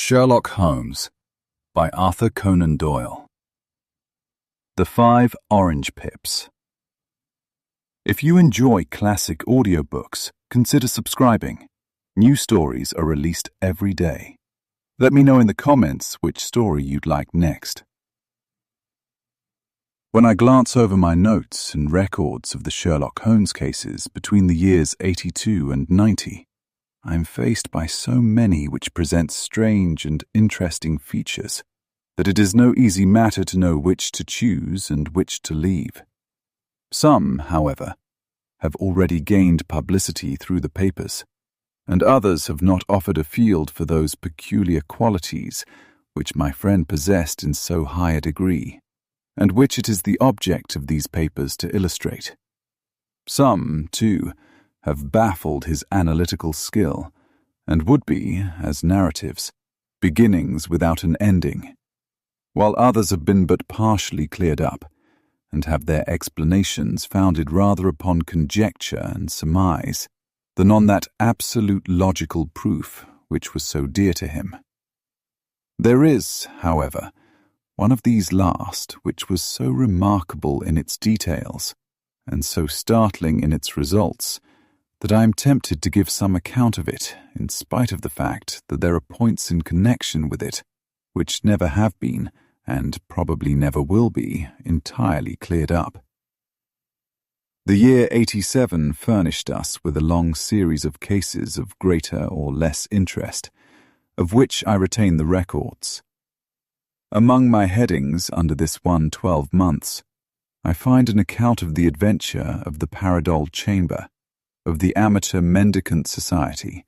Sherlock Holmes by Arthur Conan Doyle. The 5 Orange Pips. If you enjoy classic audiobooks, consider subscribing. New stories are released every day. Let me know in the comments which story you'd like next. When I glance over my notes and records of the Sherlock Holmes cases between the years 82 and 90, I am faced by so many which present strange and interesting features that it is no easy matter to know which to choose and which to leave. Some, however, have already gained publicity through the papers, and others have not offered a field for those peculiar qualities which my friend possessed in so high a degree, and which it is the object of these papers to illustrate. Some, too, have baffled his analytical skill, and would be, as narratives, beginnings without an ending, while others have been but partially cleared up, and have their explanations founded rather upon conjecture and surmise than on that absolute logical proof which was so dear to him. There is, however, one of these last which was so remarkable in its details, and so startling in its results, that I am tempted to give some account of it, in spite of the fact that there are points in connection with it which never have been, and probably never will be, entirely cleared up. The year 87 furnished us with a long series of cases of greater or less interest, of which I retain the records. Among my headings under this one 12 months, I find an account of the adventure of the Paradol Chamber, of the Amateur Mendicant Society,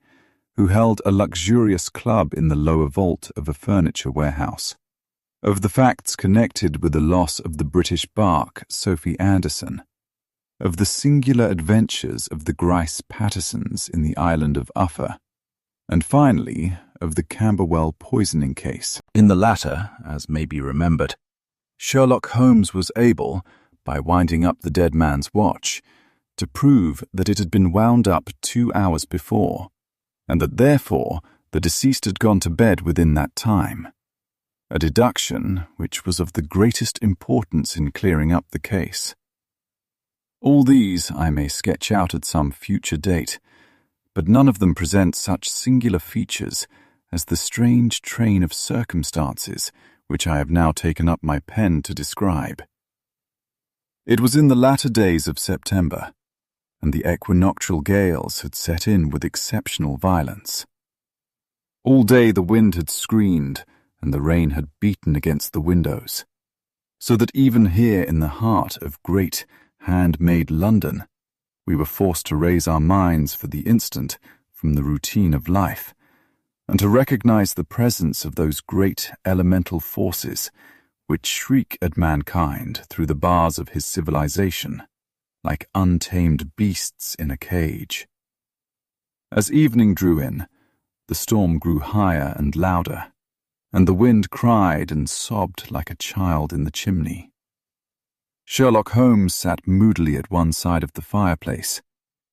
who held a luxurious club in the lower vault of a furniture warehouse, of the facts connected with the loss of the British bark Sophie Anderson, of the singular adventures of the Grice Pattersons in the island of Uffa, and finally of the Camberwell poisoning case. In the latter, as may be remembered, Sherlock Holmes was able, by winding up the dead man's watch, to prove that it had been wound up 2 hours before, and that therefore the deceased had gone to bed within that time, a deduction which was of the greatest importance in clearing up the case. All these I may sketch out at some future date, but none of them present such singular features as the strange train of circumstances which I have now taken up my pen to describe. It was in the latter days of September, and the equinoctial gales had set in with exceptional violence. All day the wind had screamed, and the rain had beaten against the windows, so that even here in the heart of great, handmade London, we were forced to raise our minds for the instant from the routine of life, and to recognize the presence of those great elemental forces which shriek at mankind through the bars of his civilization, like untamed beasts in a cage. As evening drew in, the storm grew higher and louder, and the wind cried and sobbed like a child in the chimney. Sherlock Holmes sat moodily at one side of the fireplace,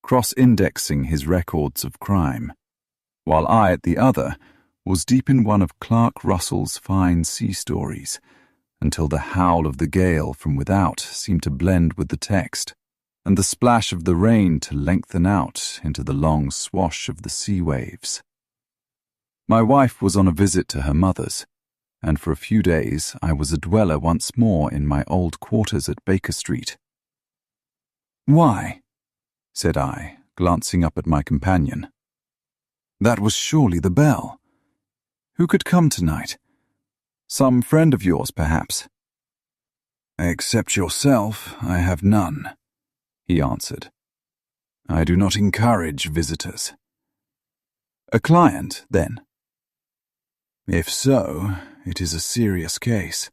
cross-indexing his records of crime, while I at the other was deep in one of Clark Russell's fine sea stories, until the howl of the gale from without seemed to blend with the text, and the splash of the rain to lengthen out into the long swash of the sea waves. My wife was on a visit to her mother's, and for a few days I was a dweller once more in my old quarters at Baker Street. "Why?" said I, glancing up at my companion. "That was surely the bell. Who could come tonight? Some friend of yours, perhaps?" "Except yourself, I have none," he answered. "I do not encourage visitors." "A client, then?" "If so, it is a serious case.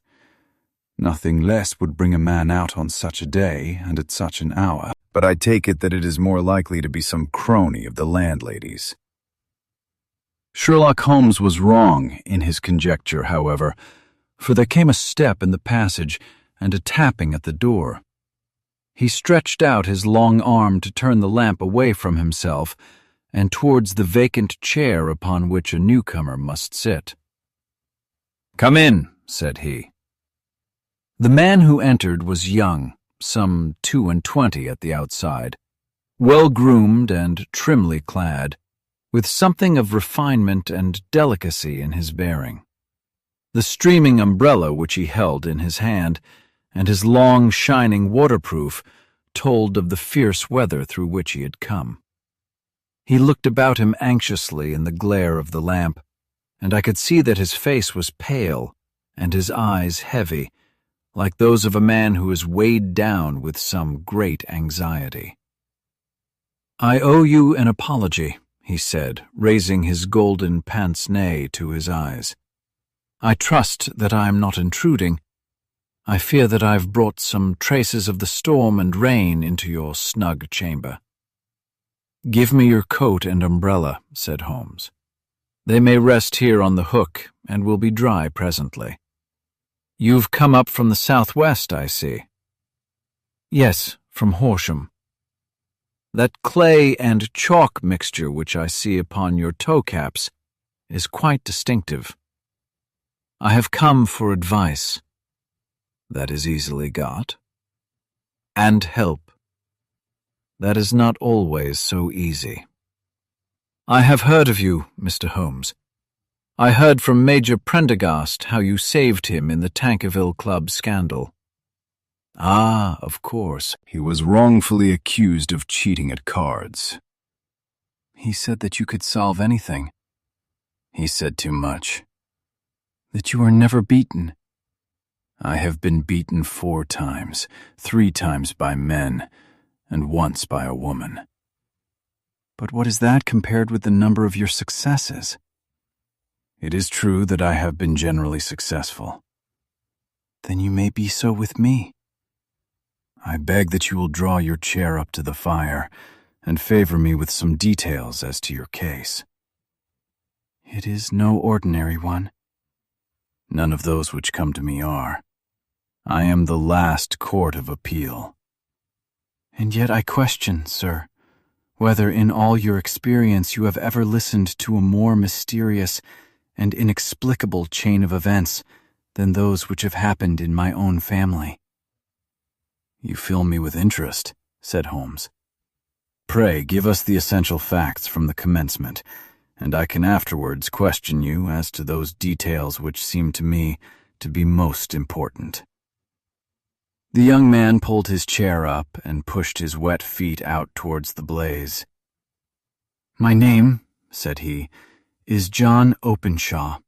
Nothing less would bring a man out on such a day and at such an hour, but I take it that it is more likely to be some crony of the landlady's." Sherlock Holmes was wrong in his conjecture, however, for there came a step in the passage and a tapping at the door. He stretched out his long arm to turn the lamp away from himself and towards the vacant chair upon which a newcomer must sit. "Come in," said he. The man who entered was young, some 22 at the outside, well-groomed and trimly clad, with something of refinement and delicacy in his bearing. The streaming umbrella which he held in his hand, and his long, shining waterproof, told of the fierce weather through which he had come. He looked about him anxiously in the glare of the lamp, and I could see that his face was pale and his eyes heavy, like those of a man who is weighed down with some great anxiety. "I owe you an apology," he said, raising his golden pince-nez to his eyes. "I trust that I am not intruding. I fear that I've brought some traces of the storm and rain into your snug chamber." "Give me your coat and umbrella," said Holmes. "They may rest here on the hook and will be dry presently. You've come up from the southwest, I see." "Yes, from Horsham. That clay and chalk mixture which I see upon your toe-caps is quite distinctive. I have come for advice." "That is easily got." "And help." "That is not always so easy." "I have heard of you, Mr. Holmes. I heard from Major Prendergast how you saved him in the Tankerville Club scandal." "Ah, of course. He was wrongfully accused of cheating at cards." "He said that you could solve anything." "He said too much." "That you are never beaten." "I have been beaten 4 times, 3 times by men, and once by a woman." "But what is that compared with the number of your successes?" "It is true that I have been generally successful." "Then you may be so with me." "I beg that you will draw your chair up to the fire and favor me with some details as to your case." "It is no ordinary one." "None of those which come to me are. I am the last court of appeal." "And yet I question, sir, whether in all your experience you have ever listened to a more mysterious and inexplicable chain of events than those which have happened in my own family." "You fill me with interest," said Holmes. "Pray give us the essential facts from the commencement, and I can afterwards question you as to those details which seem to me to be most important." The young man pulled his chair up and pushed his wet feet out towards the blaze. "My name," said he, "is John Openshaw.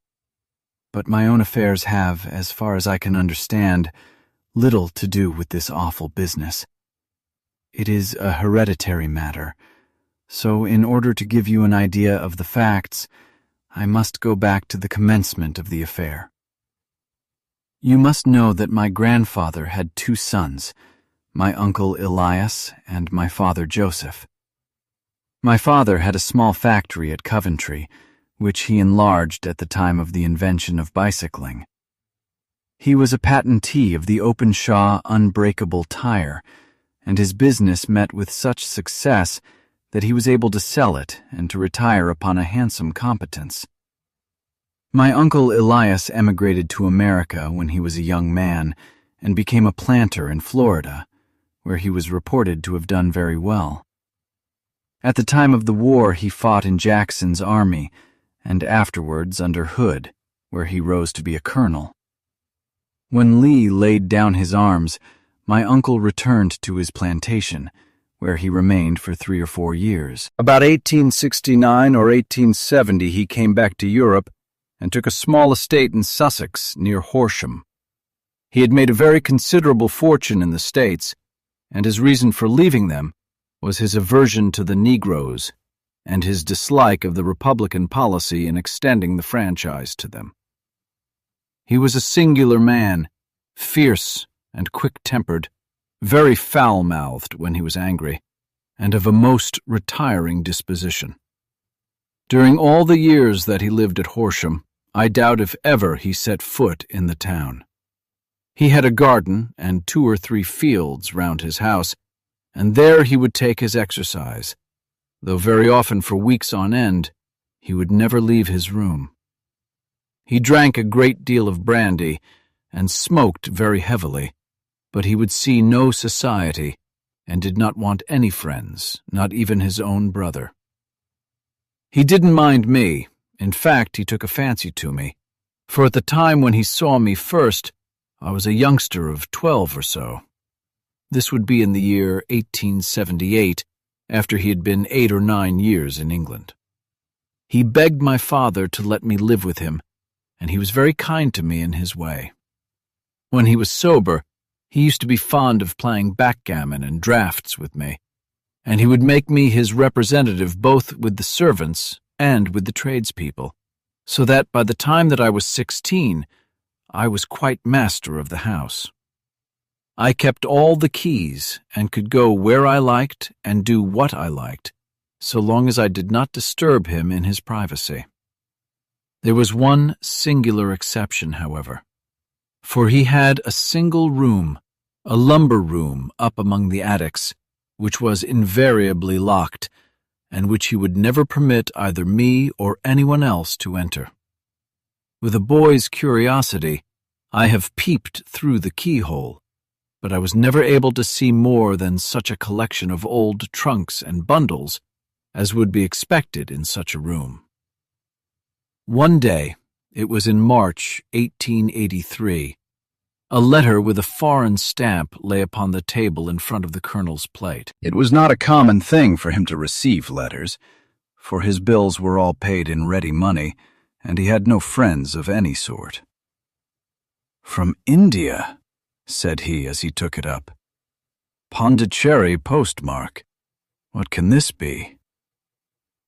But my own affairs have, as far as I can understand, little to do with this awful business. It is a hereditary matter, so in order to give you an idea of the facts, I must go back to the commencement of the affair. You must know that my grandfather had 2 sons, my uncle Elias and my father Joseph. My father had a small factory at Coventry, which he enlarged at the time of the invention of bicycling. He was a patentee of the Openshaw unbreakable tire, and his business met with such success that he was able to sell it and to retire upon a handsome competence. My uncle Elias emigrated to America when he was a young man and became a planter in Florida, where he was reported to have done very well. At the time of the war he fought in Jackson's army, and afterwards under Hood, where he rose to be a colonel. When Lee laid down his arms, my uncle returned to his plantation, where he remained for 3 or 4 years. About 1869 or 1870 he came back to Europe and took a small estate in Sussex near Horsham. He had made a very considerable fortune in the States, and his reason for leaving them was his aversion to the Negroes and his dislike of the Republican policy in extending the franchise to them. He was a singular man, fierce and quick-tempered, very foul-mouthed when he was angry, and of a most retiring disposition. During all the years that he lived at Horsham, I doubt if ever he set foot in the town. He had a garden and 2 or 3 fields round his house, and there he would take his exercise, though very often for weeks on end he would never leave his room. He drank a great deal of brandy and smoked very heavily, but he would see no society and did not want any friends, not even his own brother. He didn't mind me. In fact, he took a fancy to me, for at the time when he saw me first, I was a youngster of 12 or so. This would be in the year 1878, after he had been 8 or 9 years in England. He begged my father to let me live with him, and he was very kind to me in his way. When he was sober, he used to be fond of playing backgammon and draughts with me, and he would make me his representative both with the servants and with the tradespeople, so that by the time that I was 16, I was quite master of the house. I kept all the keys and could go where I liked and do what I liked, so long as I did not disturb him in his privacy. There was one singular exception, however, for he had a single room, a lumber room up among the attics, which was invariably locked, and which he would never permit either me or anyone else to enter. With a boy's curiosity, I have peeped through the keyhole, but I was never able to see more than such a collection of old trunks and bundles as would be expected in such a room. One day, it was in March 1883, a letter with a foreign stamp lay upon the table in front of the colonel's plate. It was not a common thing for him to receive letters, for his bills were all paid in ready money, and he had no friends of any sort. "From India," said he as he took it up. "Pondicherry postmark. What can this be?"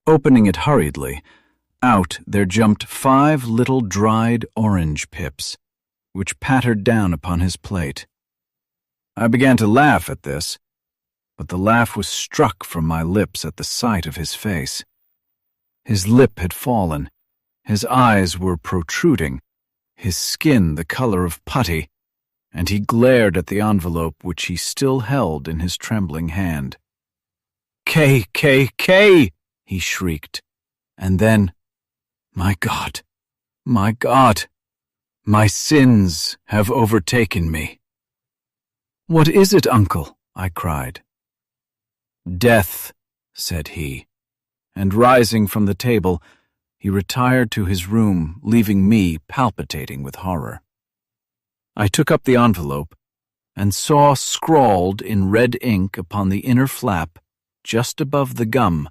Opening it hurriedly, out there jumped 5 little dried orange pips, which pattered down upon his plate. I began to laugh at this, but the laugh was struck from my lips at the sight of his face. His lip had fallen, his eyes were protruding, his skin the color of putty, and he glared at the envelope which he still held in his trembling hand. "K, K, K!" he shrieked, and then, My God, my sins have overtaken me." "What is it, uncle?" I cried. "Death," said he, and rising from the table, he retired to his room, leaving me palpitating with horror. I took up the envelope and saw scrawled in red ink upon the inner flap, just above the gum,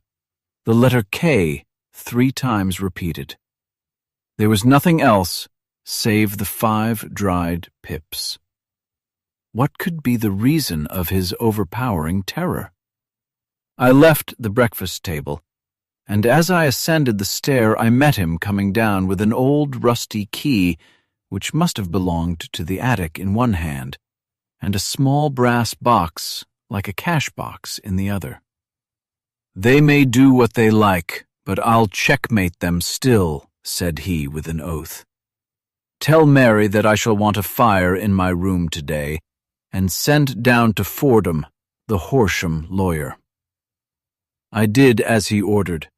the letter K 3 times repeated. There was nothing else save the 5 dried pips. What could be the reason of his overpowering terror? I left the breakfast table, and as I ascended the stair I met him coming down with an old rusty key which must have belonged to the attic in one hand, and a small brass box, like a cash box, in the other. "They may do what they like, but I'll checkmate them still," said he with an oath. "Tell Mary that I shall want a fire in my room today, and send down to Fordham, the Horsham lawyer." I did as he ordered,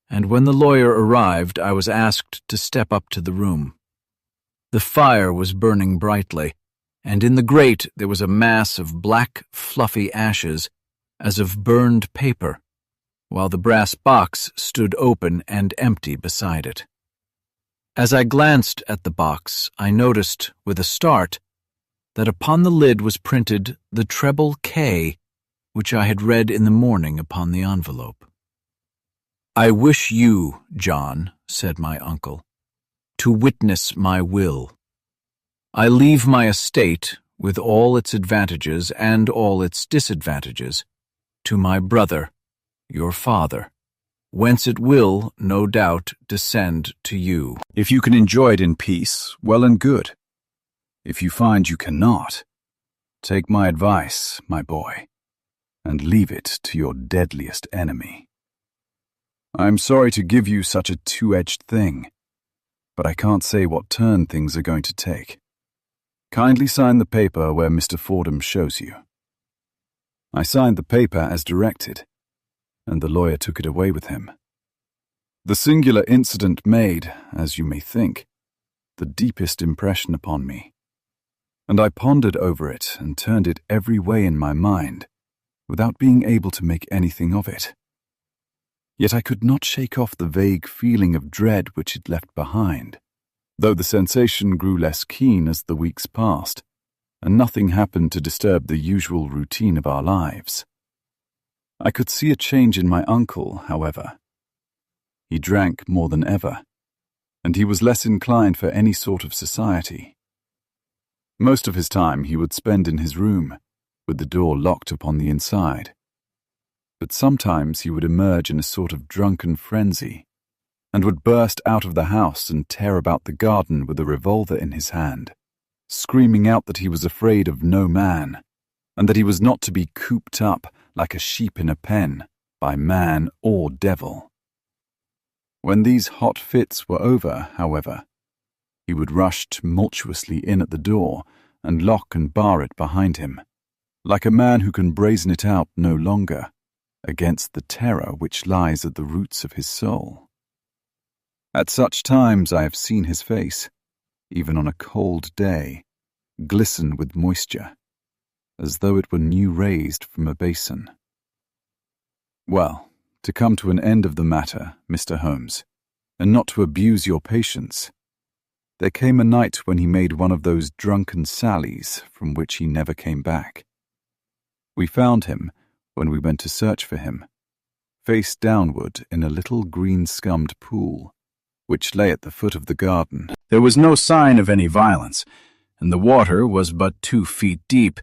and when the lawyer arrived I was asked to step up to the room. The fire was burning brightly, and in the grate there was a mass of black, fluffy ashes, as of burned paper, while the brass box stood open and empty beside it. As I glanced at the box, I noticed, with a start, that upon the lid was printed the treble K, which I had read in the morning upon the envelope. "I wish you, John," said my uncle, "to witness my will. I leave my estate, with all its advantages and all its disadvantages, to my brother, your father, whence it will, no doubt, descend to you. If you can enjoy it in peace, well and good. If you find you cannot, take my advice, my boy, and leave it to your deadliest enemy. I'm sorry to give you such a two-edged thing, but I can't say what turn things are going to take. Kindly sign the paper where Mr. Fordham shows you." I signed the paper as directed, and the lawyer took it away with him. The singular incident made, as you may think, the deepest impression upon me, and I pondered over it and turned it every way in my mind, without being able to make anything of it. Yet I could not shake off the vague feeling of dread which it left behind, though the sensation grew less keen as the weeks passed, and nothing happened to disturb the usual routine of our lives. I could see a change in my uncle, however. He drank more than ever, and he was less inclined for any sort of society. Most of his time he would spend in his room, with the door locked upon the inside. But sometimes he would emerge in a sort of drunken frenzy, and would burst out of the house and tear about the garden with a revolver in his hand, screaming out that he was afraid of no man, and that he was not to be cooped up like a sheep in a pen by man or devil. When these hot fits were over, however, he would rush tumultuously in at the door and lock and bar it behind him, like a man who can brazen it out no longer, against the terror which lies at the roots of his soul. At such times I have seen his face, even on a cold day, glisten with moisture, as though it were new raised from a basin. Well, to come to an end of the matter, Mr. Holmes, and not to abuse your patience, there came a night when he made one of those drunken sallies from which he never came back. We found him, when we went to search for him, face downward in a little green-scummed pool, which lay at the foot of the garden. There was no sign of any violence, and the water was but 2 feet deep,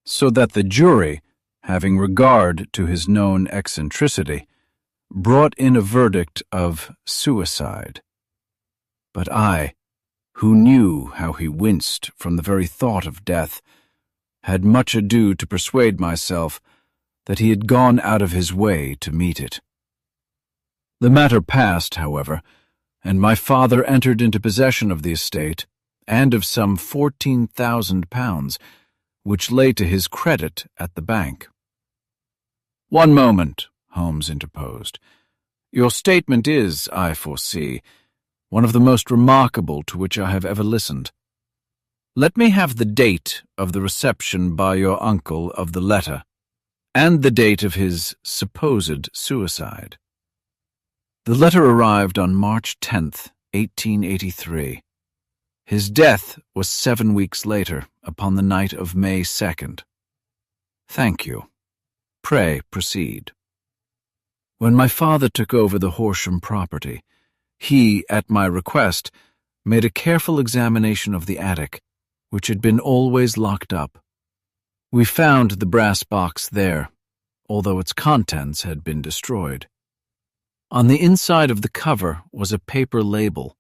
so that the jury, having regard to his known eccentricity, brought in a verdict of suicide. But I, who knew how he winced from the very thought of death, had much ado to persuade myself that he had gone out of his way to meet it. The matter passed, however, and my father entered into possession of the estate and of some £14,000, which lay to his credit at the bank. "One moment," Holmes interposed. "Your statement is, I foresee, one of the most remarkable to which I have ever listened. Let me have the date of the reception by your uncle of the letter, and the date of his supposed suicide." "The letter arrived on March 10th, 1883. His death was 7 weeks later, upon the night of May 2nd. "Thank you. Pray proceed." "When my father took over the Horsham property, he, at my request, made a careful examination of the attic, which had been always locked up. We found the brass box there, although its contents had been destroyed. On the inside of the cover was a paper label,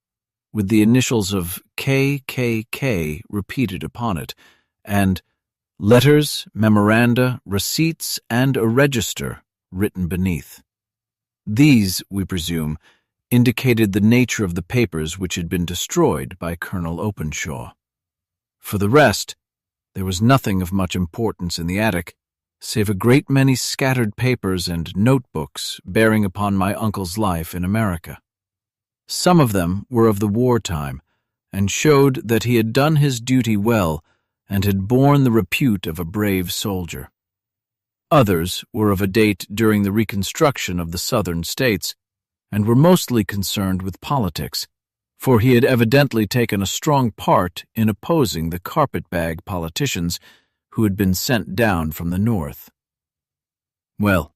with the initials of KKK repeated upon it, and letters, memoranda, receipts, and a register written beneath. These, we presume, indicated the nature of the papers which had been destroyed by Colonel Openshaw. For the rest, there was nothing of much importance in the attic, save a great many scattered papers and notebooks bearing upon my uncle's life in America. Some of them were of the wartime, and showed that he had done his duty well and had borne the repute of a brave soldier. Others were of a date during the Reconstruction of the Southern States, and were mostly concerned with politics, for he had evidently taken a strong part in opposing the carpetbag politicians who had been sent down from the North. Well,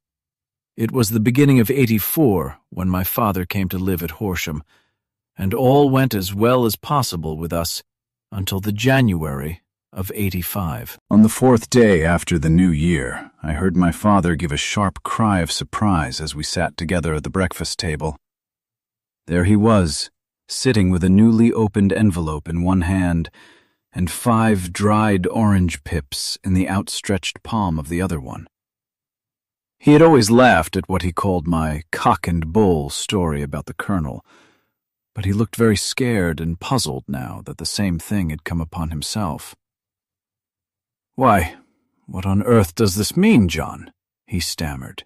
it was the beginning of '84 when my father came to live at Horsham, and all went as well as possible with us until the January of '85. On the 4th day after the New Year, I heard my father give a sharp cry of surprise as we sat together at the breakfast table. There he was, sitting with a newly opened envelope in one hand and 5 dried orange pips in the outstretched palm of the other one. He had always laughed at what he called my cock and bull story about the colonel, but he looked very scared and puzzled now that the same thing had come upon himself. "Why, what on earth does this mean, John?" he stammered.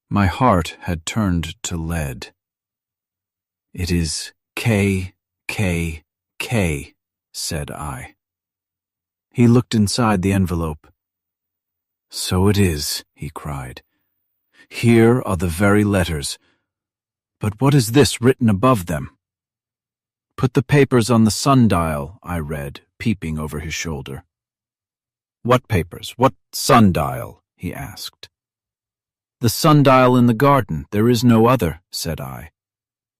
My heart had turned to lead. "It is K. K, said I. He looked inside the envelope. So it is, he cried. Here are the very letters. But what is this written above them? Put the papers on the sundial, I read, peeping over his shoulder. What papers? What sundial? He asked. The sundial in the garden. There is no other, said I.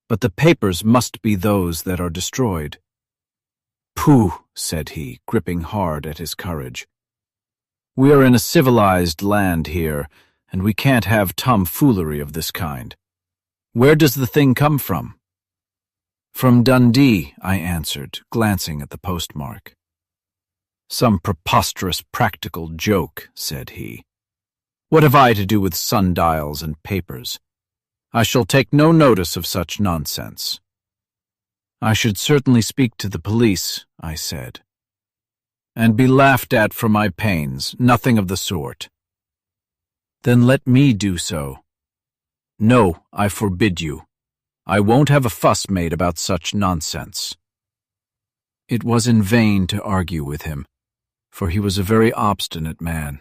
But the papers must be those that are destroyed. Pooh, said he, gripping hard at his courage. We are in a civilized land here, and we can't have tomfoolery of this kind. Where does the thing come from? From Dundee, I answered, glancing at the postmark. Some preposterous practical joke, said he. What have I to do with sundials and papers? I shall take no notice of such nonsense. I should certainly speak to the police, I said. And be laughed at for my pains, nothing of the sort. Then let me do so. No, I forbid you. I won't have a fuss made about such nonsense. It was in vain to argue with him, for he was a very obstinate man.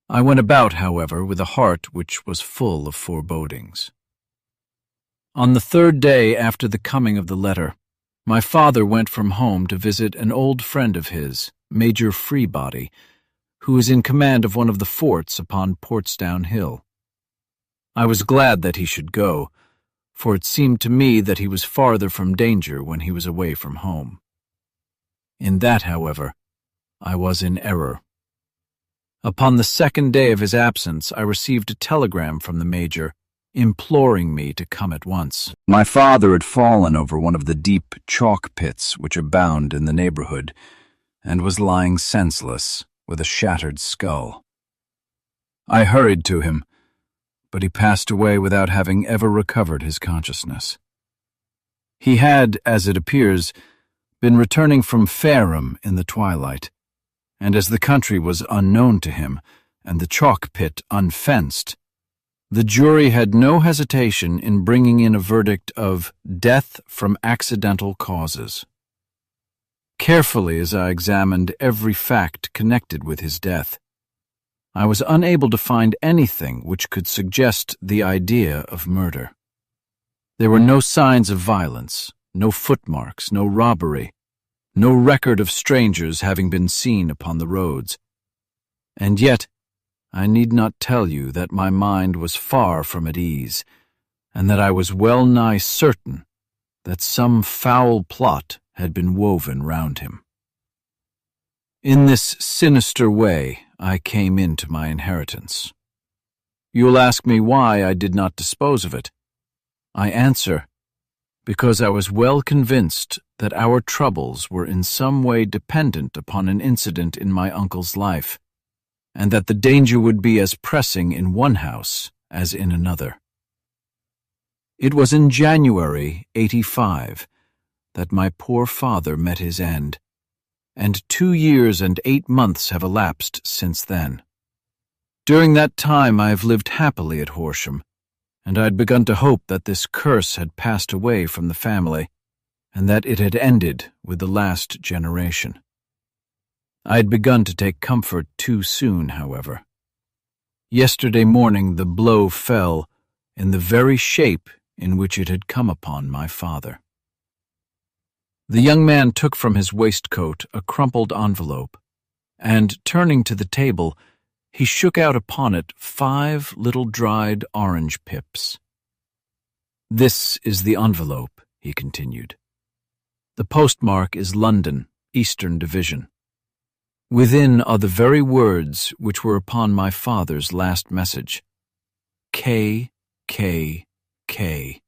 I went about, however, with a heart which was full of forebodings. On the third day after the coming of the letter, my father went from home to visit an old friend of his, Major Freebody, who is in command of one of the forts upon Portsdown Hill. I was glad that he should go, for it seemed to me that he was farther from danger when he was away from home. In that, however, I was in error. Upon the second day of his absence, I received a telegram from the Major, imploring me to come at once. My father had fallen over one of the deep chalk pits which abound in the neighborhood, and was lying senseless, with a shattered skull. I hurried to him, but he passed away without having ever recovered his consciousness. He had, as it appears, been returning from Fareham in the twilight, and as the country was unknown to him, and the chalk pit unfenced, the jury had no hesitation in bringing in a verdict of death from accidental causes. Carefully as I examined every fact connected with his death, I was unable to find anything which could suggest the idea of murder. There were no signs of violence, no footmarks, no robbery, no record of strangers having been seen upon the roads. And yet, I need not tell you that my mind was far from at ease, and that I was well nigh certain that some foul plot had been woven round him. In this sinister way, I came into my inheritance. You will ask me why I did not dispose of it. I answer, because I was well convinced that our troubles were in some way dependent upon an incident in my uncle's life, and that the danger would be as pressing in one house as in another. It was in January 85 that my poor father met his end, and 2 years and 8 months have elapsed since then. During that time I have lived happily at Horsham, and I had begun to hope that this curse had passed away from the family, and that it had ended with the last generation. I had begun to take comfort too soon, however. Yesterday morning the blow fell in the very shape in which it had come upon my father. The young man took from his waistcoat a crumpled envelope, and, turning to the table, he shook out upon it 5 little dried orange pips. This is the envelope, he continued. The postmark is London, Eastern Division. Within are the very words which were upon my father's last message. K, K, K,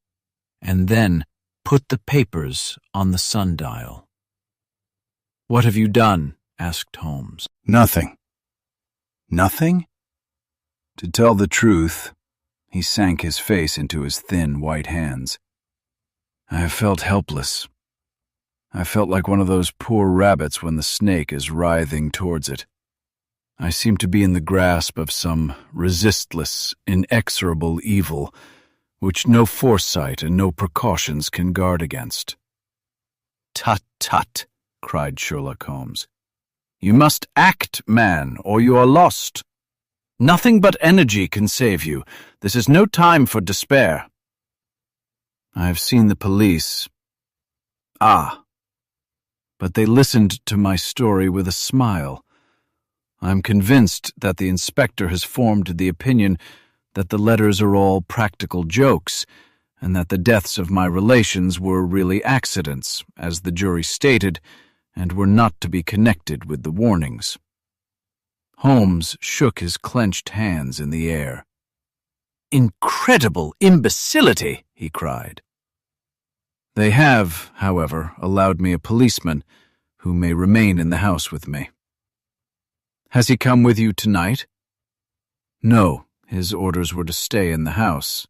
and then put the papers on the sundial. What have you done? Asked Holmes. Nothing. Nothing? To tell the truth, he sank his face into his thin, white hands. I have felt helpless. I felt like one of those poor rabbits when the snake is writhing towards it. I seemed to be in the grasp of some resistless, inexorable evil, which no foresight and no precautions can guard against. "Tut, tut," cried Sherlock Holmes. "You must act, man, or you are lost. Nothing but energy can save you. This is no time for despair." "I have seen the police." "Ah, but they listened to my story with a smile. I'm convinced that the inspector has formed the opinion that the letters are all practical jokes, and that the deaths of my relations were really accidents, as the jury stated, and were not to be connected with the warnings." Holmes shook his clenched hands in the air. "Incredible imbecility!" he cried. "They have, however, allowed me a policeman who may remain in the house with me." "Has he come with you tonight?" "No, his orders were to stay in the house."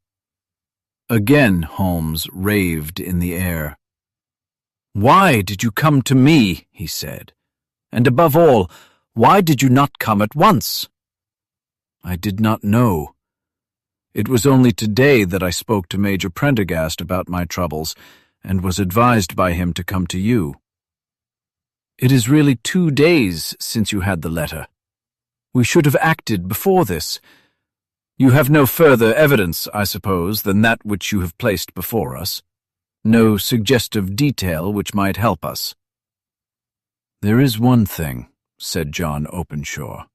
Again Holmes raved in the air. "Why did you come to me?" he said. "And above all, why did you not come at once?" "I did not know. It was only today that I spoke to Major Prendergast about my troubles, and was advised by him to come to you." "It is really 2 days since you had the letter. We should have acted before this. You have no further evidence, I suppose, than that which you have placed before us? No suggestive detail which might help us?" "There is one thing," said John Openshaw.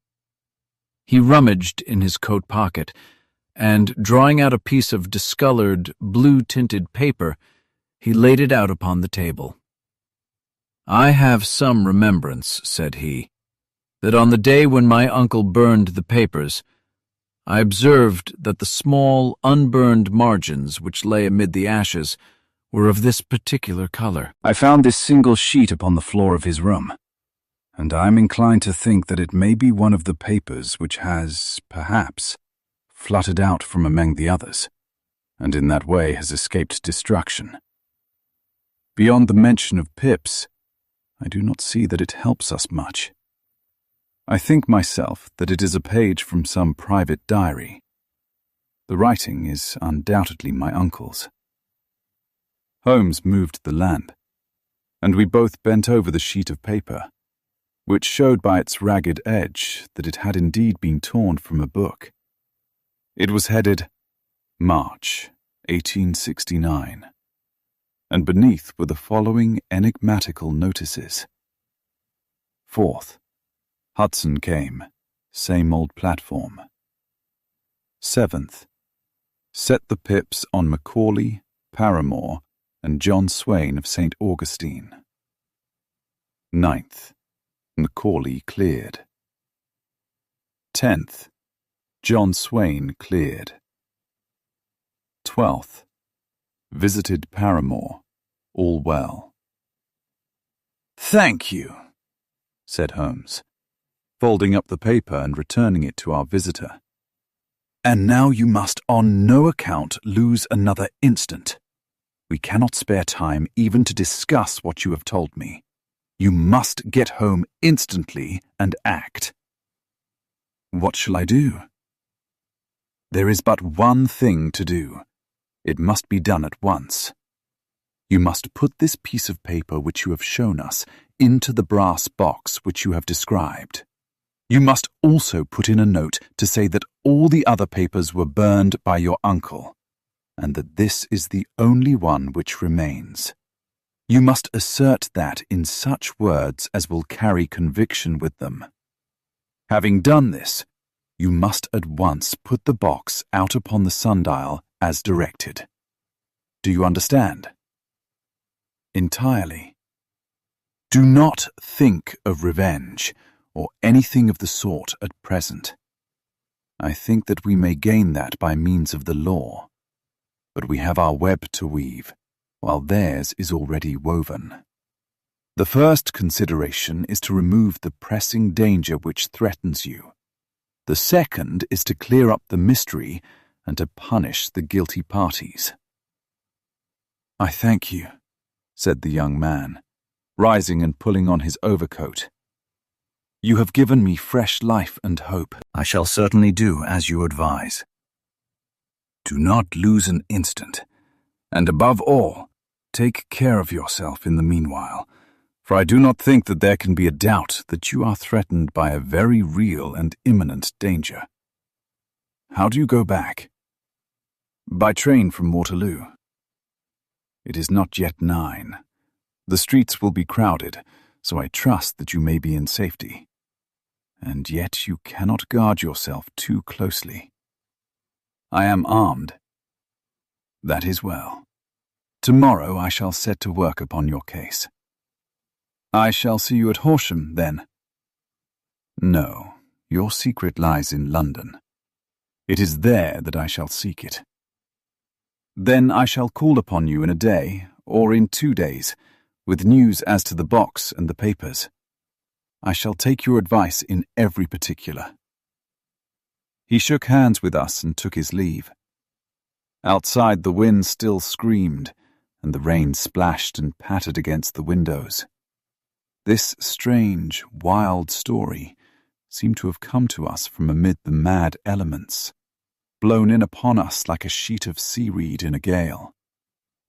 He rummaged in his coat pocket, and, drawing out a piece of discolored, blue-tinted paper, he laid it out upon the table. "I have some remembrance," said he, "that on the day when my uncle burned the papers, I observed that the small, unburned margins which lay amid the ashes were of this particular color. I found this single sheet upon the floor of his room, and I am inclined to think that it may be one of the papers which has, perhaps, fluttered out from among the others, and in that way has escaped destruction. Beyond the mention of pips, I do not see that it helps us much. I think myself that it is a page from some private diary. The writing is undoubtedly my uncle's." Holmes moved the lamp, and we both bent over the sheet of paper, which showed by its ragged edge that it had indeed been torn from a book. It was headed March 1869, and beneath were the following enigmatical notices. 4th, Hudson came, same old platform. 7th, set the pips on Macaulay, Paramore, and John Swain of St. Augustine. 9th, Macaulay cleared. 10th, John Swain cleared. 12th, visited Paramore, all well. "Thank you," said Holmes, folding up the paper and returning it to our visitor. "And now you must on no account lose another instant. We cannot spare time even to discuss what you have told me. You must get home instantly and act." "What shall I do?" "There is but one thing to do. It must be done at once. You must put this piece of paper which you have shown us into the brass box which you have described. You must also put in a note to say that all the other papers were burned by your uncle, and that this is the only one which remains. You must assert that in such words as will carry conviction with them. Having done this, you must at once put the box out upon the sundial as directed. Do you understand?" "Entirely." "Do not think of revenge, or anything of the sort at present. I think that we may gain that by means of the law, but we have our web to weave, while theirs is already woven. The first consideration is to remove the pressing danger which threatens you. The second is to clear up the mystery and to punish the guilty parties." "I thank you," said the young man, rising and pulling on his overcoat. "You have given me fresh life and hope. I shall certainly do as you advise. Do not lose an instant, and above all, Take care of yourself in the meanwhile, for I do not think that there can be a doubt that you are threatened by a very real and imminent danger. How do you go back? By train from Waterloo. It is not yet 9. The streets will be crowded, so I trust that you may be in safety. And yet you cannot guard yourself too closely. I am armed. That is well. Tomorrow I shall set to work upon your case. I shall see you at Horsham, then. No, your secret lies in London. It is there that I shall seek it. Then I shall call upon you in a day, or in 2 days, with news as to the box and the papers. I shall take your advice in every particular. He shook hands with us and took his leave. Outside the wind still screamed, and the rain splashed and pattered against the windows. This strange, wild story seemed to have come to us from amid the mad elements, blown in upon us like a sheet of seaweed in a gale,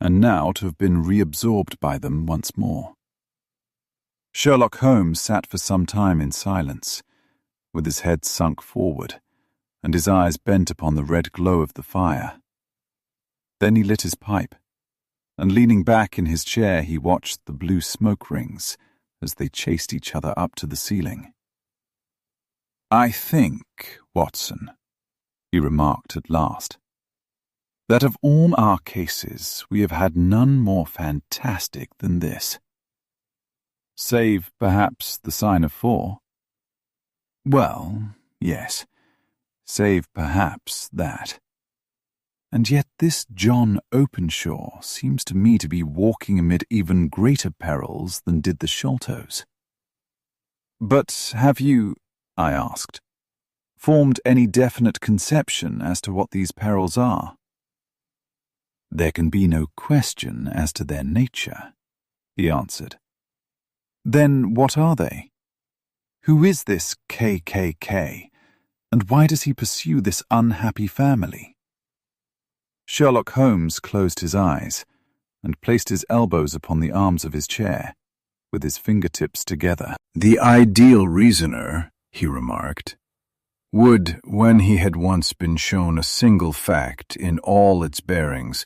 and now to have been reabsorbed by them once more. Sherlock Holmes sat for some time in silence, with his head sunk forward, and his eyes bent upon the red glow of the fire. Then he lit his pipe, and leaning back in his chair he watched the blue smoke rings as they chased each other up to the ceiling. "I think, Watson," he remarked at last, "that of all our cases we have had none more fantastic than this. Save, perhaps, the sign of 4. Well, yes, save perhaps that. And yet this John Openshaw seems to me to be walking amid even greater perils than did the Sholtos." "But have you," I asked, "formed any definite conception as to what these perils are?" "There can be no question as to their nature," he answered. "Then what are they? Who is this KKK, and why does he pursue this unhappy family?" Sherlock Holmes closed his eyes and placed his elbows upon the arms of his chair, with his fingertips together. "The ideal reasoner," he remarked, "would, when he had once been shown a single fact in all its bearings,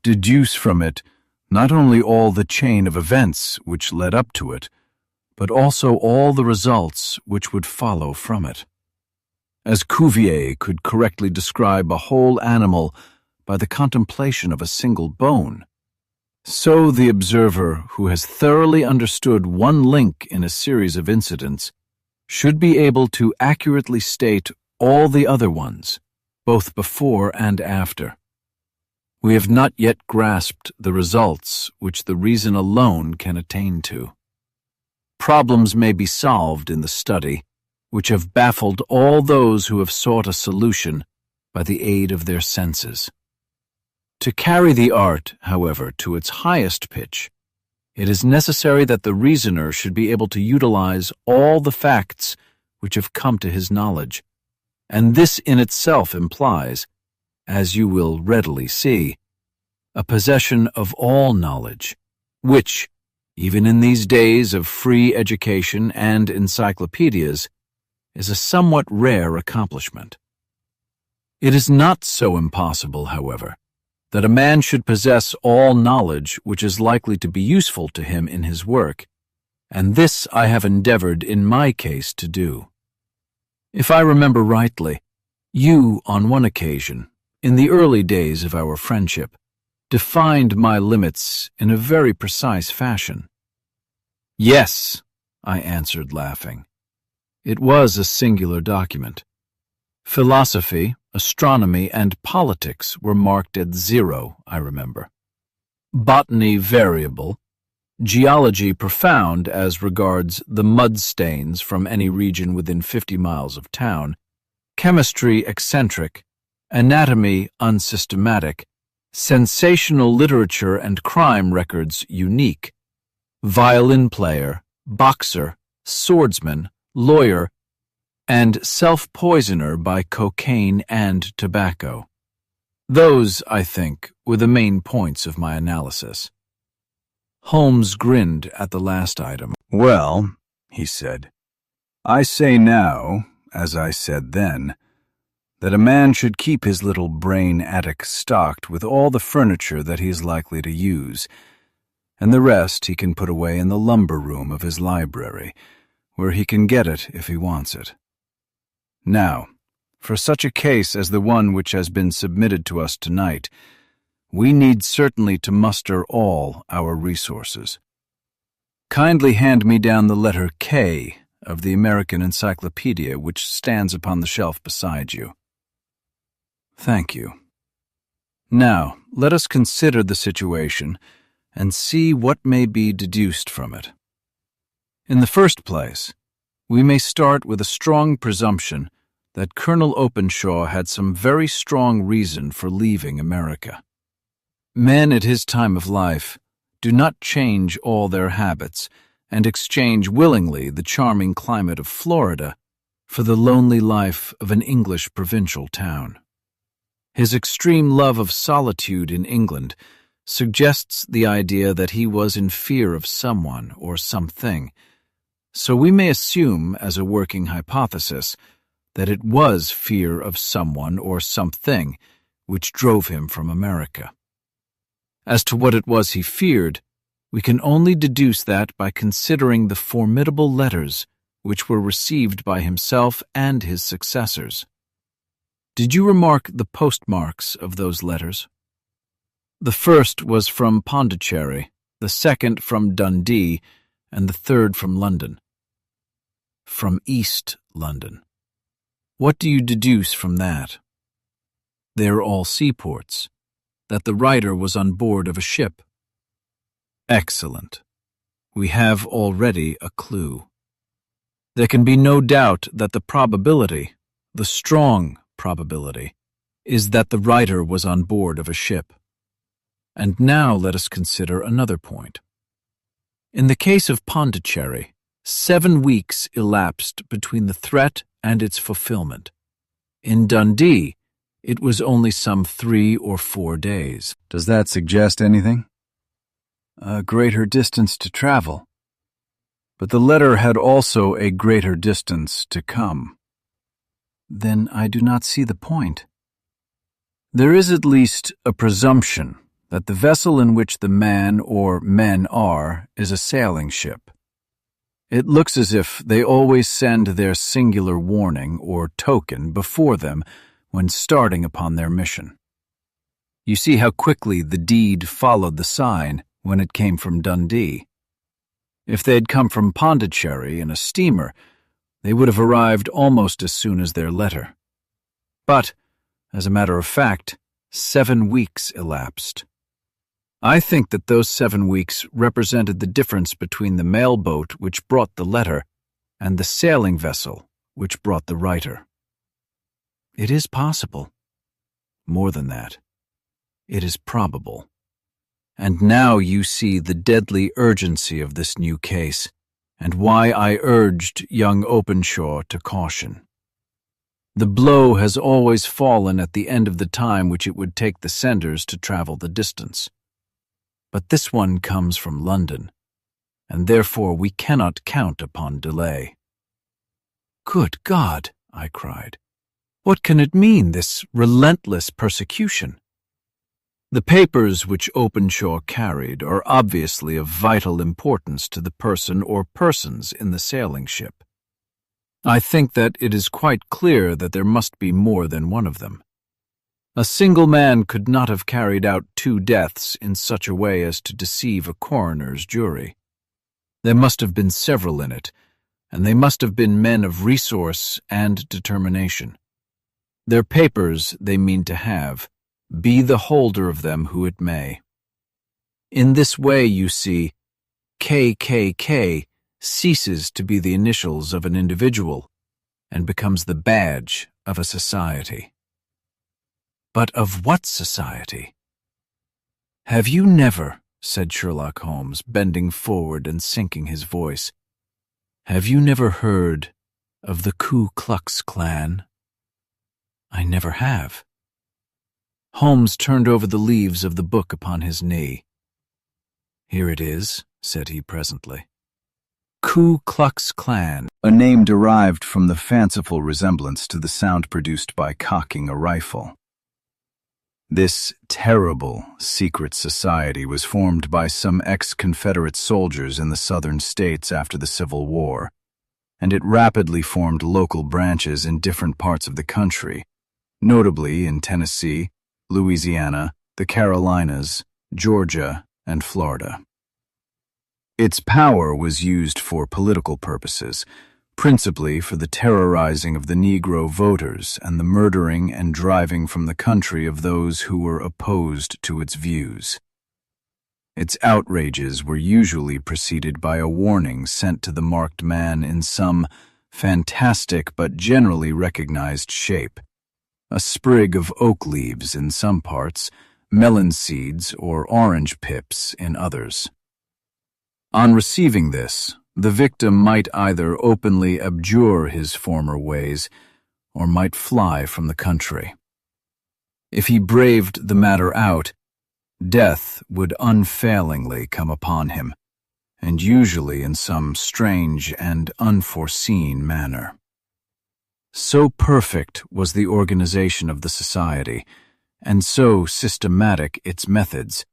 deduce from it not only all the chain of events which led up to it, but also all the results which would follow from it. As Cuvier could correctly describe a whole animal by the contemplation of a single bone, so the observer who has thoroughly understood one link in a series of incidents should be able to accurately state all the other ones, both before and after. We have not yet grasped the results which the reason alone can attain to. Problems may be solved in the study which have baffled all those who have sought a solution by the aid of their senses. To carry the art, however, to its highest pitch, it is necessary that the reasoner should be able to utilize all the facts which have come to his knowledge, and this in itself implies, as you will readily see, a possession of all knowledge, which, even in these days of free education and encyclopedias, is a somewhat rare accomplishment. It is not so impossible, however, that a man should possess all knowledge which is likely to be useful to him in his work, and this I have endeavored in my case to do. If I remember rightly, you, on one occasion, in the early days of our friendship, defined my limits in a very precise fashion. "Yes," I answered, laughing. It was a singular document. Philosophy, astronomy, and politics were marked at 0, I remember. Botany variable, geology profound as regards the mud stains from any region within 50 miles of town, chemistry eccentric, anatomy unsystematic, sensational literature and crime records unique, violin player, boxer, swordsman, lawyer, and self-poisoner by cocaine and tobacco. Those, I think, were the main points of my analysis. Holmes grinned at the last item. "Well," he said, "I say now, as I said then, that a man should keep his little brain attic stocked with all the furniture that he is likely to use, and the rest he can put away in the lumber room of his library, where he can get it if he wants it. Now, for such a case as the one which has been submitted to us tonight, we need certainly to muster all our resources. Kindly hand me down the letter K of the American Encyclopedia which stands upon the shelf beside you. Thank you. Now, let us consider the situation and see what may be deduced from it. In the first place, we may start with a strong presumption that Colonel Openshaw had some very strong reason for leaving America. Men at his time of life do not change all their habits and exchange willingly the charming climate of Florida for the lonely life of an English provincial town. His extreme love of solitude in England suggests the idea that he was in fear of someone or something, so we may assume as a working hypothesis that it was fear of someone or something which drove him from America. As to what it was he feared, we can only deduce that by considering the formidable letters which were received by himself and his successors. Did you remark the postmarks of those letters? The first was from Pondicherry, the second from Dundee, and the third from London. From East London. What do you deduce from that? They are all seaports, that the writer was on board of a ship. Excellent. We have already a clue. There can be no doubt that the probability, the strong probability, is that the writer was on board of a ship. And now let us consider another point. In the case of Pondicherry, 7 weeks elapsed between the threat and its fulfillment. In Dundee, it was only some 3 or 4 days. Does that suggest anything? A greater distance to travel. But the letter had also a greater distance to come. Then I do not see the point. There is at least a presumption that the vessel in which the man or men are is a sailing ship. It looks as if they always send their singular warning or token before them when starting upon their mission. You see how quickly the deed followed the sign when it came from Dundee. If they had come from Pondicherry in a steamer, they would have arrived almost as soon as their letter. But, as a matter of fact, 7 weeks elapsed. I think that those 7 weeks represented the difference between the mail boat which brought the letter and the sailing vessel which brought the writer. It is possible. More than that, it is probable. And now you see the deadly urgency of this new case, and why I urged young Openshaw to caution. The blow has always fallen at the end of the time which it would take the senders to travel the distance. But this one comes from London, and therefore we cannot count upon delay. Good God, I cried. What can it mean, this relentless persecution? The papers which Openshaw carried are obviously of vital importance to the person or persons in the sailing ship. I think that it is quite clear that there must be more than one of them. A single man could not have carried out 2 deaths in such a way as to deceive a coroner's jury. There must have been several in it, and they must have been men of resource and determination. Their papers they mean to have, be the holder of them who it may. In this way, you see, KKK ceases to be the initials of an individual and becomes the badge of a society. But of what society? Have you never, said Sherlock Holmes, bending forward and sinking his voice, have you never heard of the Ku Klux Klan? I never have. Holmes turned over the leaves of the book upon his knee. "Here it is," said he presently. Ku Klux Klan, a name derived from the fanciful resemblance to the sound produced by cocking a rifle. This terrible secret society was formed by some ex-Confederate soldiers in the southern states after the Civil War, and it rapidly formed local branches in different parts of the country, notably in Tennessee, Louisiana, the Carolinas, Georgia, and Florida. Its power was used for political purposes, principally for the terrorizing of the Negro voters and the murdering and driving from the country of those who were opposed to its views. Its outrages were usually preceded by a warning sent to the marked man in some fantastic but generally recognized shape: a sprig of oak leaves in some parts, melon seeds or orange pips in others. On receiving this, the victim might either openly abjure his former ways or might fly from the country. If he braved the matter out, death would unfailingly come upon him, and usually in some strange and unforeseen manner. So perfect was the organization of the society, and so systematic its methods,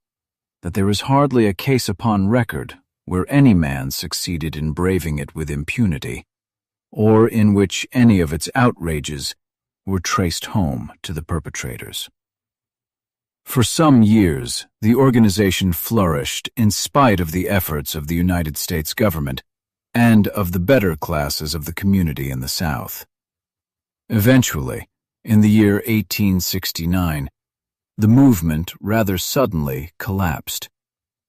that there is hardly a case upon record where any man succeeded in braving it with impunity, or in which any of its outrages were traced home to the perpetrators. For some years, the organization flourished in spite of the efforts of the United States government and of the better classes of the community in the South. Eventually, in the year 1869, the movement rather suddenly collapsed,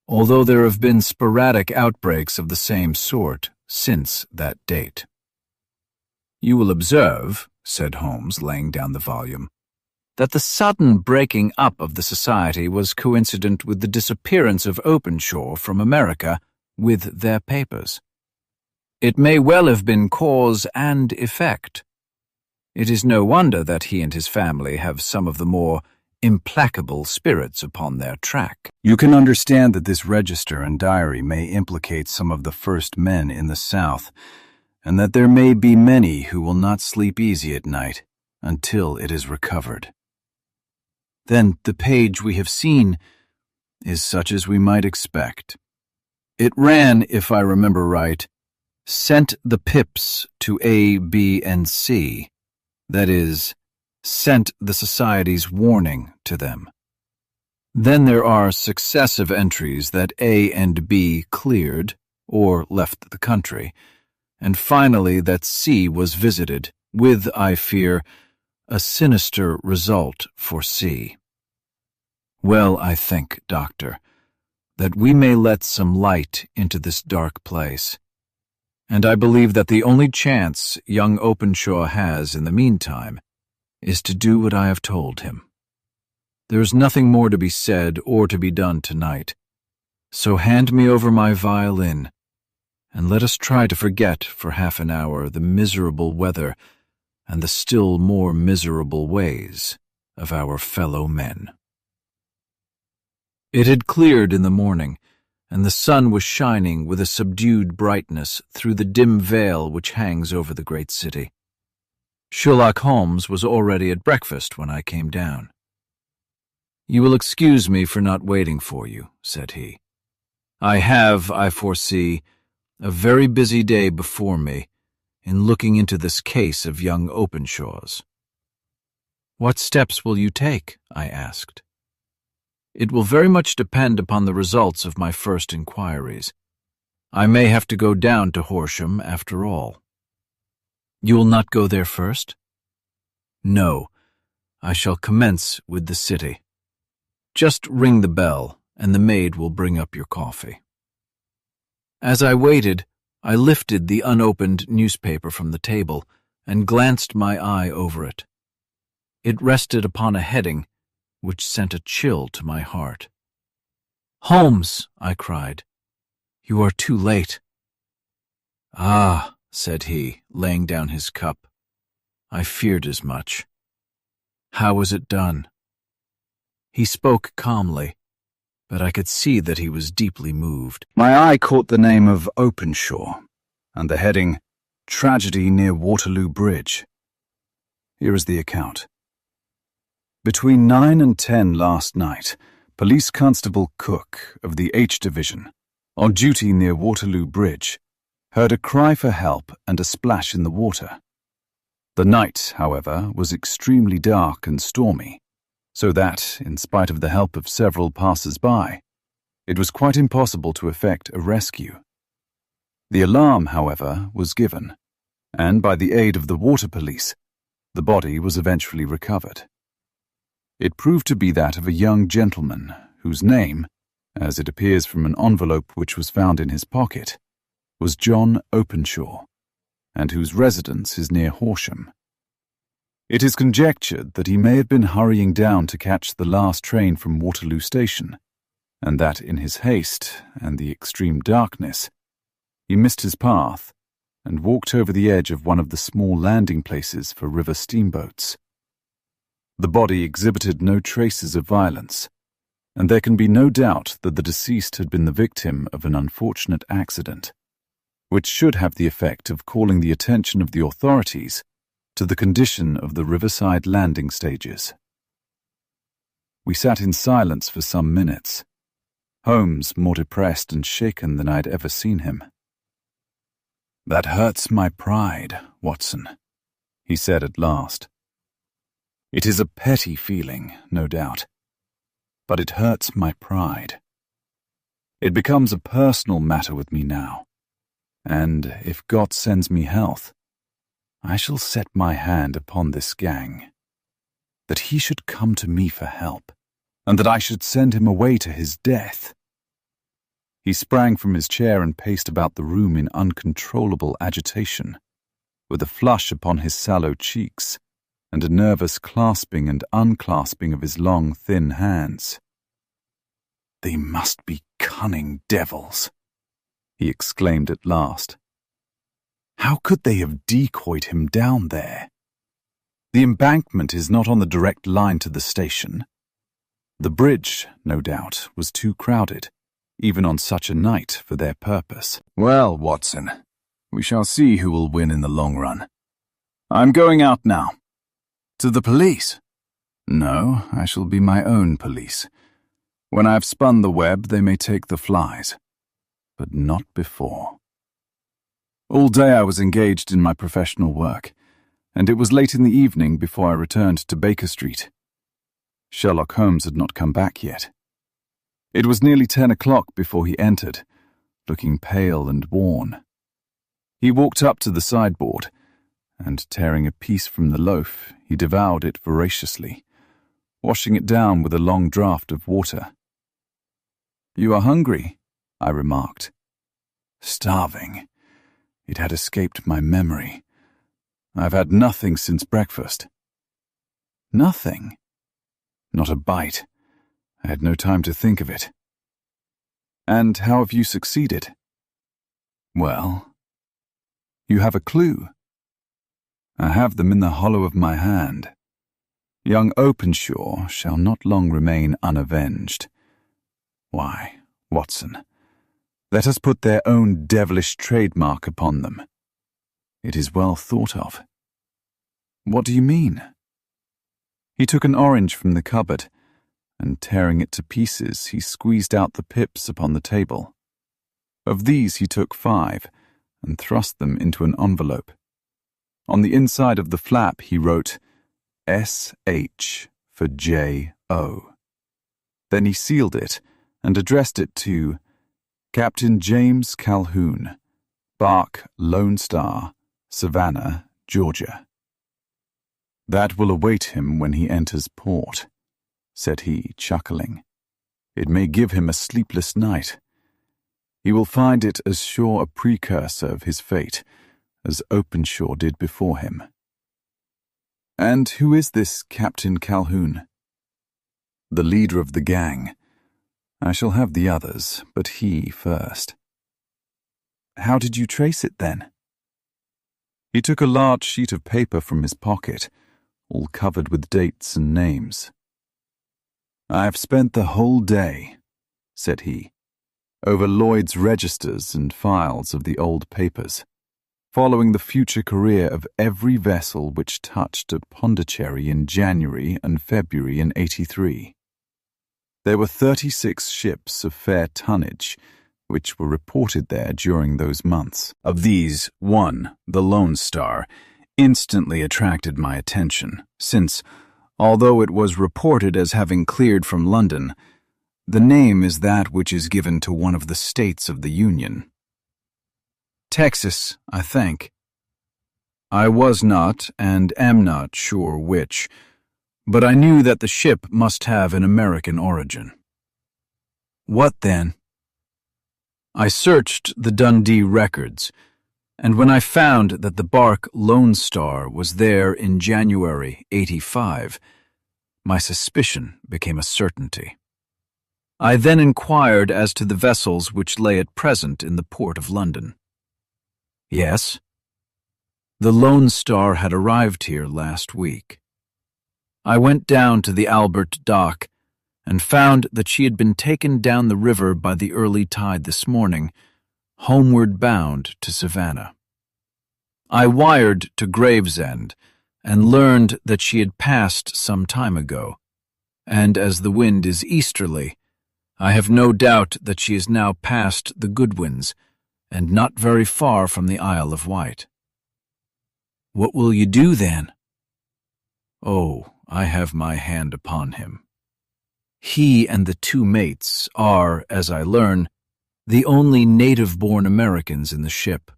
although there have been sporadic outbreaks of the same sort since that date. "You will observe," said Holmes, laying down the volume, "that the sudden breaking up of the society was coincident with the disappearance of Openshaw from America with their papers. It may well have been cause and effect. It is no wonder that he and his family have some of the more implacable spirits upon their track." You can understand that this register and diary may implicate some of the first men in the South, and that there may be many who will not sleep easy at night until it is recovered. Then the page we have seen is such as we might expect. It ran, if I remember right, "Sent the pips to A, B, and C," that is, sent the society's warning to them. Then there are successive entries that A and B cleared or left the country, and finally that C was visited, with, I fear, a sinister result for C. Well, I think, Doctor, that we may let some light into this dark place, and I believe that the only chance young Openshaw has in the meantime is to do what I have told him. There is nothing more to be said or to be done tonight, so hand me over my violin, and let us try to forget for half an hour the miserable weather and the still more miserable ways of our fellow men. It had cleared in the morning, and the sun was shining with a subdued brightness through the dim veil which hangs over the great city. Sherlock Holmes was already at breakfast when I came down. "You will excuse me for not waiting for you," said he. "I have, I foresee, a very busy day before me in looking into this case of young Openshaw's." "What steps will you take?" I asked. "It will very much depend upon the results of my first inquiries. I may have to go down to Horsham after all." "You will not go there first?" "No, I shall commence with the city. Just ring the bell, and the maid will bring up your coffee." As I waited, I lifted the unopened newspaper from the table and glanced my eye over it. It rested upon a heading which sent a chill to my heart. "Holmes," I cried, "you are too late." "Ah," said he, laying down his cup, "I feared as much. How was it done?" He spoke calmly, but I could see that he was deeply moved. My eye caught the name of Openshaw and the heading, Tragedy near Waterloo Bridge. Here is the account. Between 9 and 10 last night, Police Constable Cook of the H Division, on duty near Waterloo Bridge, heard a cry for help and a splash in the water. The night, however, was extremely dark and stormy, so that, in spite of the help of several passers-by, it was quite impossible to effect a rescue. The alarm, however, was given, and by the aid of the water police, the body was eventually recovered. It proved to be that of a young gentleman whose name, as it appears from an envelope which was found in his pocket, was John Openshaw, and whose residence is near Horsham. It is conjectured that he may have been hurrying down to catch the last train from Waterloo Station, and that in his haste and the extreme darkness, he missed his path and walked over the edge of one of the small landing places for river steamboats. The body exhibited no traces of violence, and there can be no doubt that the deceased had been the victim of an unfortunate accident, which should have the effect of calling the attention of the authorities to the condition of the riverside landing stages. We sat in silence for some minutes, Holmes more depressed and shaken than I had ever seen him. "That hurts my pride, Watson," he said at last. "It is a petty feeling, no doubt, but it hurts my pride. It becomes a personal matter with me now, and if God sends me health, I shall set my hand upon this gang. That he should come to me for help, and that I should send him away to his death." He sprang from his chair and paced about the room in uncontrollable agitation, with a flush upon his sallow cheeks, and a nervous clasping and unclasping of his long, thin hands. "They must be cunning devils," he exclaimed at last. "How could they have decoyed him down there? The embankment is not on the direct line to the station. The bridge, no doubt, was too crowded, even on such a night, for their purpose. Well, Watson, we shall see who will win in the long run. I'm going out now." "To the police?" "No, I shall be my own police. When I have spun the web, they may take the flies, but not before." All day I was engaged in my professional work, and it was late in the evening before I returned to Baker Street. Sherlock Holmes had not come back yet. It was nearly 10 o'clock before he entered, looking pale and worn. He walked up to the sideboard, and tearing a piece from the loaf, he devoured it voraciously, washing it down with a long draught of water. "You are hungry," I remarked. "Starving. It had escaped my memory. I've had nothing since breakfast." "Nothing?" "Not a bite. I had no time to think of it." "And how have you succeeded?" "Well, you have a clue." "I have them in the hollow of my hand. Young Openshaw shall not long remain unavenged. Why, Watson, let us put their own devilish trademark upon them. It is well thought of." "What do you mean?" He took an orange from the cupboard, and tearing it to pieces, he squeezed out the pips upon the table. Of these he took 5, and thrust them into an envelope. On the inside of the flap he wrote, "S.H. for J.O." Then he sealed it, and addressed it to Captain James Calhoun, Bark Lone Star, Savannah, Georgia. "That will await him when he enters port," said he, chuckling. "It may give him a sleepless night. He will find it as sure a precursor of his fate as Openshaw did before him." "And who is this Captain Calhoun?" "The leader of the gang. I shall have the others, but he first." "How did you trace it, then?" He took a large sheet of paper from his pocket, all covered with dates and names. "I have spent the whole day," said he, over Lloyd's registers and files of the old papers, following the future career of every vessel which touched at Pondicherry in January and February in '83. There were 36 ships of fair tonnage which were reported there during those months. Of these, one, the Lone Star, instantly attracted my attention, since, although it was reported as having cleared from London, the name is that which is given to one of the states of the Union. Texas, I think. I was not, and am not sure which, but I knew that the ship must have an American origin. What then? I searched the Dundee records, and when I found that the bark Lone Star was there in January '85, my suspicion became a certainty. I then inquired as to the vessels which lay at present in the port of London. Yes, the Lone Star had arrived here last week. I went down to the Albert Dock and found that she had been taken down the river by the early tide this morning, homeward bound to Savannah. I wired to Gravesend and learned that she had passed some time ago, and as the wind is easterly, I have no doubt that she is now past the Goodwins and not very far from the Isle of Wight. What will you do then? Oh, I have my hand upon him. He and the two mates are, as I learn, the only native-born Americans in the ship.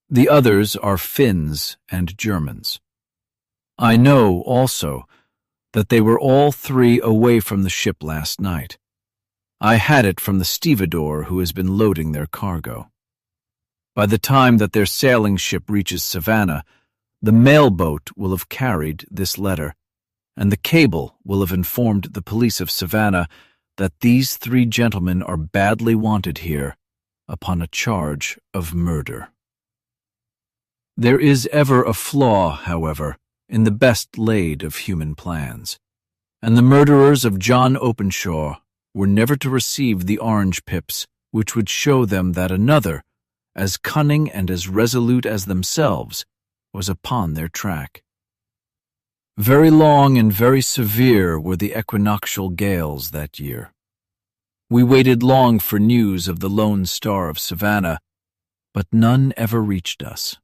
The others are Finns and Germans. I know, also, that they were all three away from the ship last night. I had it from the stevedore who has been loading their cargo. By the time that their sailing ship reaches Savannah, the mailboat will have carried this letter, and the cable will have informed the police of Savannah that these three gentlemen are badly wanted here upon a charge of murder. There is ever a flaw, however, in the best laid of human plans, and the murderers of John Openshaw were never to receive the orange pips which would show them that another, as cunning and as resolute as themselves, was upon their track. Very long and very severe were the equinoctial gales that year. We waited long for news of the Lone Star of Savannah, but none ever reached us.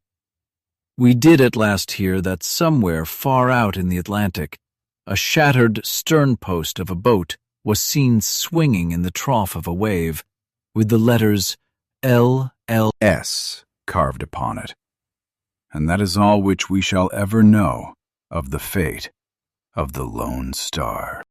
We did at last hear that somewhere far out in the Atlantic, a shattered sternpost of a boat was seen swinging in the trough of a wave, with the letters LLS carved upon it. And that is all which we shall ever know of the fate of the Lone Star.